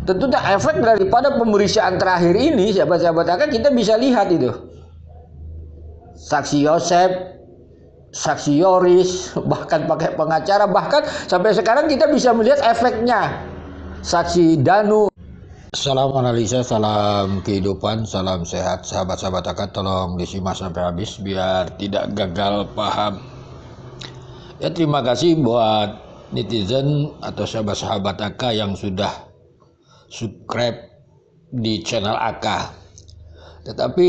Tentunya efek daripada pemeriksaan terakhir ini, sahabat-sahabat AK, kita bisa lihat itu. Saksi Yosep, saksi Yoris, bahkan pakai pengacara, bahkan sampai sekarang kita bisa melihat efeknya. Saksi Danu. Salam analisa, salam kehidupan, salam sehat. Sahabat-sahabat AK, tolong disimak sampai habis biar tidak gagal paham. Ya, terima kasih buat netizen atau sahabat-sahabat AK yang sudah subscribe di channel AK. Tetapi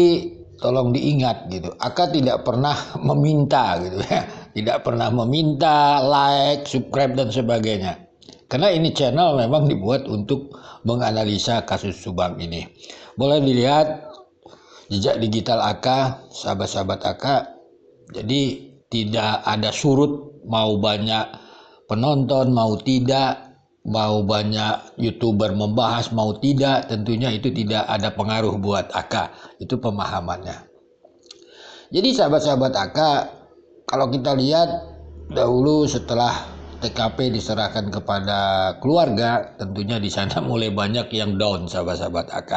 tolong diingat gitu, AK tidak pernah meminta gitu ya, tidak pernah meminta like, subscribe dan sebagainya. Karena ini channel memang dibuat untuk menganalisa kasus Subang ini. Boleh dilihat jejak digital AK, sahabat-sahabat AK. Jadi tidak ada surut, mau banyak penonton, mau tidak, mau banyak YouTuber membahas, mau tidak, tentunya itu tidak ada pengaruh buat AK. Itu pemahamannya. Jadi sahabat-sahabat AK, kalau kita lihat dahulu setelah TKP diserahkan kepada keluarga, tentunya di sana mulai banyak yang down, sahabat-sahabat AK.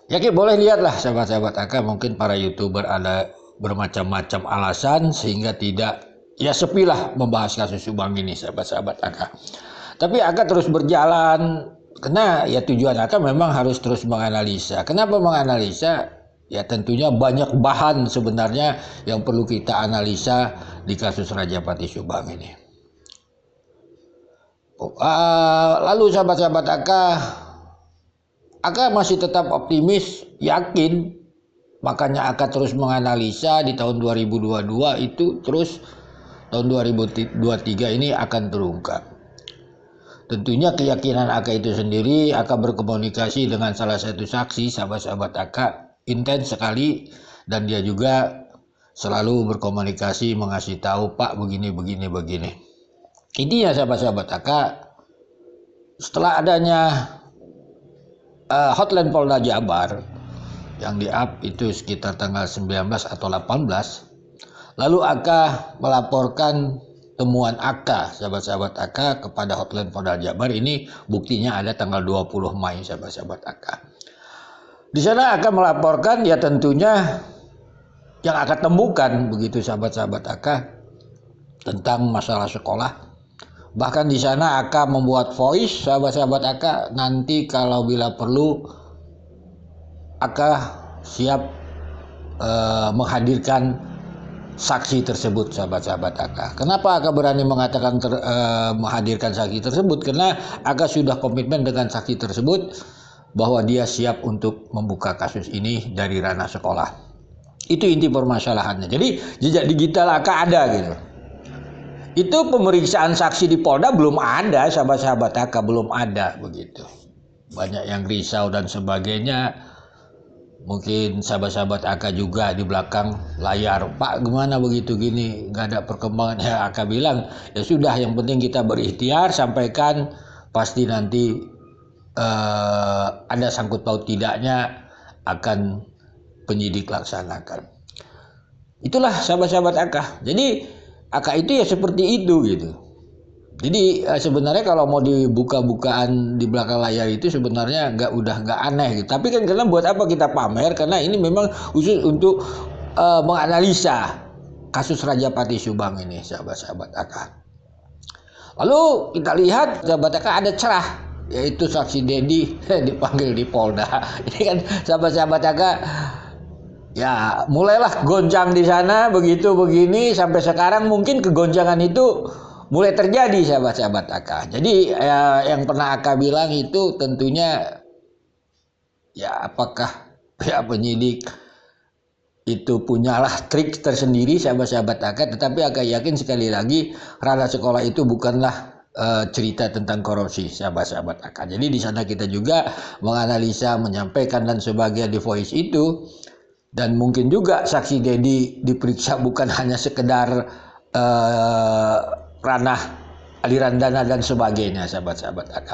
Ya, boleh lihatlah sahabat-sahabat AK, mungkin para YouTuber ada bermacam-macam alasan sehingga tidak, ya sepilah membahas kasus Subang ini, sahabat-sahabat AK. Tapi AK terus berjalan karena ya tujuan AK memang harus terus menganalisa. Kenapa menganalisa? Ya tentunya banyak bahan sebenarnya yang perlu kita analisa di kasus Rajapati Subang ini. Lalu sahabat-sahabat AK masih tetap optimis, yakin, makanya AK terus menganalisa di tahun 2022 itu, terus tahun 2023 ini akan terungkap. Tentunya keyakinan AK itu sendiri, AK berkomunikasi dengan salah satu saksi, sahabat-sahabat AK, intens sekali, dan dia juga selalu berkomunikasi mengasih tahu, Pak begini. Intinya sahabat-sahabat AK, setelah adanya hotline Polda Jabar yang di-up itu sekitar tanggal 19 atau 18, lalu AK melaporkan temuan AK, sahabat-sahabat AK, kepada hotline Polda Jabar. Ini buktinya ada tanggal 20 Mei, sahabat-sahabat AK. Di sana AK melaporkan, ya tentunya yang AK temukan begitu sahabat-sahabat AK tentang masalah sekolah. Bahkan di sana AK membuat voice, sahabat-sahabat AK, nanti kalau bila perlu AK siap menghadirkan saksi tersebut, sahabat-sahabat AK. Kenapa AK berani mengatakan menghadirkan saksi tersebut? Karena AK sudah komitmen dengan saksi tersebut bahwa dia siap untuk membuka kasus ini dari ranah sekolah. Itu inti permasalahannya. Jadi jejak digital AK ada gitu. Itu pemeriksaan saksi di Polda belum ada, sahabat-sahabat AK, belum ada begitu. Banyak yang risau dan sebagainya. Mungkin sahabat-sahabat AK juga di belakang layar, Pak gimana begitu gini, nggak ada perkembangan. Ya AK bilang, ya sudah, yang penting kita berikhtiar, sampaikan, pasti nanti ada sangkut paut tidaknya akan penyidik laksanakan. Itulah sahabat-sahabat AK. Jadi AK itu ya seperti itu gitu. Jadi sebenarnya kalau mau dibuka-bukaan di belakang layar itu sebenarnya udah nggak aneh gitu. Tapi kan karena buat apa kita pamer? Karena ini memang khusus untuk menganalisa kasus Rajapati Subang ini, sahabat-sahabat AK. Lalu kita lihat sahabat AK ada cerah, yaitu saksi Dedi dipanggil di Polda. Ini kan sahabat-sahabat AK, ya mulailah goncang di sana begitu begini, sampai sekarang mungkin kegoncangan itu mulai terjadi, sahabat-sahabat AK. Jadi yang pernah AK bilang itu tentunya, ya apakah pihak penyidik itu punyalah trik tersendiri, sahabat-sahabat AK. Tetapi AK yakin sekali lagi ranah sekolah itu bukanlah cerita tentang korupsi, sahabat-sahabat AK. Jadi di sana kita juga menganalisa, menyampaikan dan sebagainya di voice itu. Dan mungkin juga saksi Dedi diperiksa bukan hanya sekedar ranah aliran dana dan sebagainya, sahabat-sahabat AK.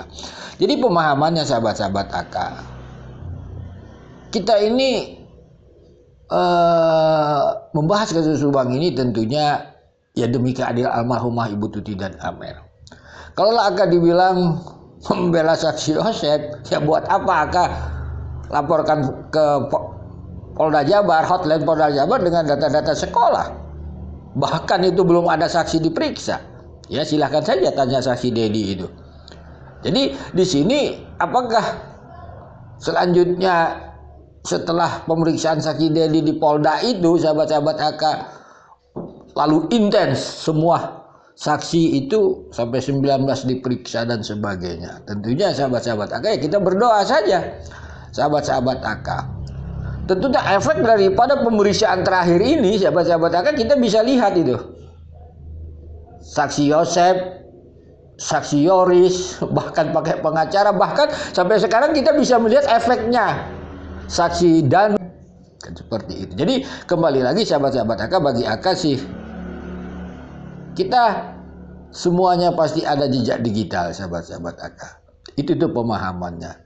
Jadi pemahamannya, sahabat-sahabat AK, kita ini membahas kasus Subang ini tentunya ya demi keadilan almarhumah Ibu Tuti dan Amer. Kalau AK dibilang membela saksi Yosep. Ya buat apa Aka laporkan ke Polda Jabar, hotline Polda Jabar dengan data-data sekolah. Bahkan itu belum ada saksi diperiksa. Ya silahkan saja tanya saksi Dedi itu. Jadi di sini apakah selanjutnya setelah pemeriksaan saksi Dedi di Polda itu, sahabat-sahabat Aka, lalu intens semua saksi itu sampai 19 diperiksa dan sebagainya. Tentunya sahabat-sahabat Aka ya kita berdoa saja. Sahabat-sahabat Aka. Tentunya efek daripada pemeriksaan terakhir ini sahabat-sahabat Aka kita bisa lihat itu. Saksi Yosep, saksi Yoris, bahkan pakai pengacara, bahkan sampai sekarang kita bisa melihat efeknya. Saksi Danu kan seperti itu. Jadi kembali lagi sahabat-sahabat Aka, bagi Aka sih kita semuanya pasti ada jejak digital sahabat-sahabat Aka. Itu tuh pemahamannya.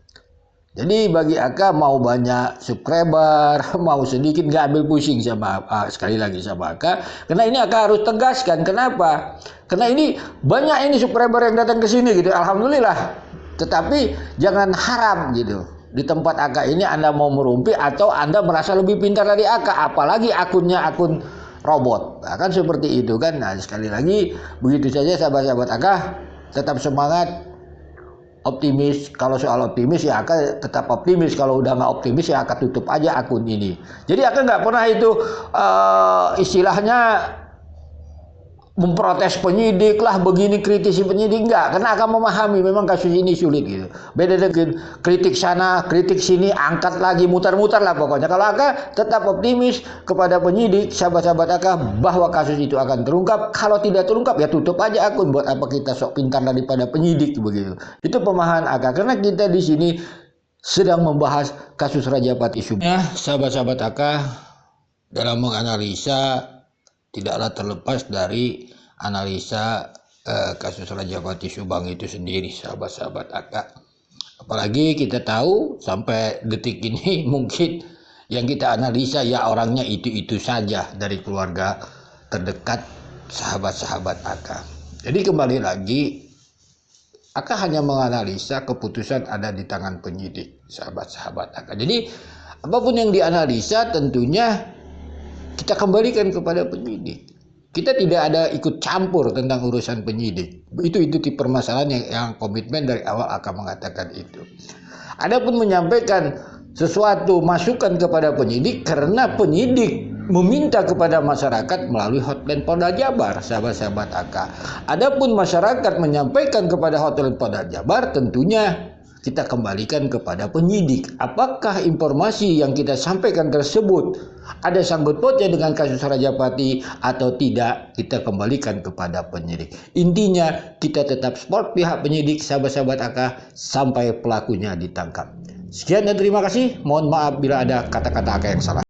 Jadi bagi Aka mau banyak subscriber, mau sedikit nggak ambil pusing sama sekali lagi sama Aka. Karena ini Aka harus tegaskan. Kenapa? Karena ini banyak ini subscriber yang datang ke sini gitu. Alhamdulillah. Tetapi jangan harap gitu. Di tempat Aka ini Anda mau merumpi atau Anda merasa lebih pintar dari Aka, apalagi akunnya akun robot. Nah, kan seperti itu kan. Nah, sekali lagi begitu saja sahabat-sahabat Aka, tetap semangat, optimis. Kalau soal optimis ya Aka tetap optimis. Kalau udah nggak optimis ya Aka tutup aja akun ini. Jadi Aka nggak pernah itu istilahnya memprotes penyidik lah, begini kritisi penyidik, enggak, karena akan memahami memang kasus ini sulit gitu. Beda dengan kritik sana, kritik sini, angkat lagi, mutar-mutar lah pokoknya. Kalau Aka tetap optimis kepada penyidik, sahabat-sahabat Aka, bahwa kasus itu akan terungkap. Kalau tidak terungkap ya tutup aja akun. Buat apa kita sok pintar daripada penyidik begitu. Itu pemahaman Aka, karena kita di sini sedang membahas kasus Rajapati Subang. Ya, sahabat-sahabat Aka, dalam menganalisa tidaklah terlepas dari analisa kasus Rajapati Subang itu sendiri, sahabat-sahabat Aka. Apalagi kita tahu sampai detik ini mungkin yang kita analisa ya orangnya itu-itu saja dari keluarga terdekat sahabat-sahabat Aka. Jadi kembali lagi, Aka hanya menganalisa, keputusan ada di tangan penyidik, sahabat-sahabat Aka. Jadi apapun yang dianalisa tentunya kita kembalikan kepada penyidik. Kita tidak ada ikut campur tentang urusan penyidik. Itu tipe permasalahan yang komitmen dari awal akan mengatakan itu. Adapun menyampaikan sesuatu masukan kepada penyidik karena penyidik meminta kepada masyarakat melalui hotline Polda Jabar, sahabat-sahabat AK. Adapun masyarakat menyampaikan kepada hotline Polda Jabar, tentunya kita kembalikan kepada penyidik. Apakah informasi yang kita sampaikan tersebut ada sangkut pautnya dengan kasus Rajapati atau tidak, kita kembalikan kepada penyidik. Intinya kita tetap support pihak penyidik, sahabat-sahabat AK, sampai pelakunya ditangkap. Sekian dan terima kasih. Mohon maaf bila ada kata-kata AK yang salah.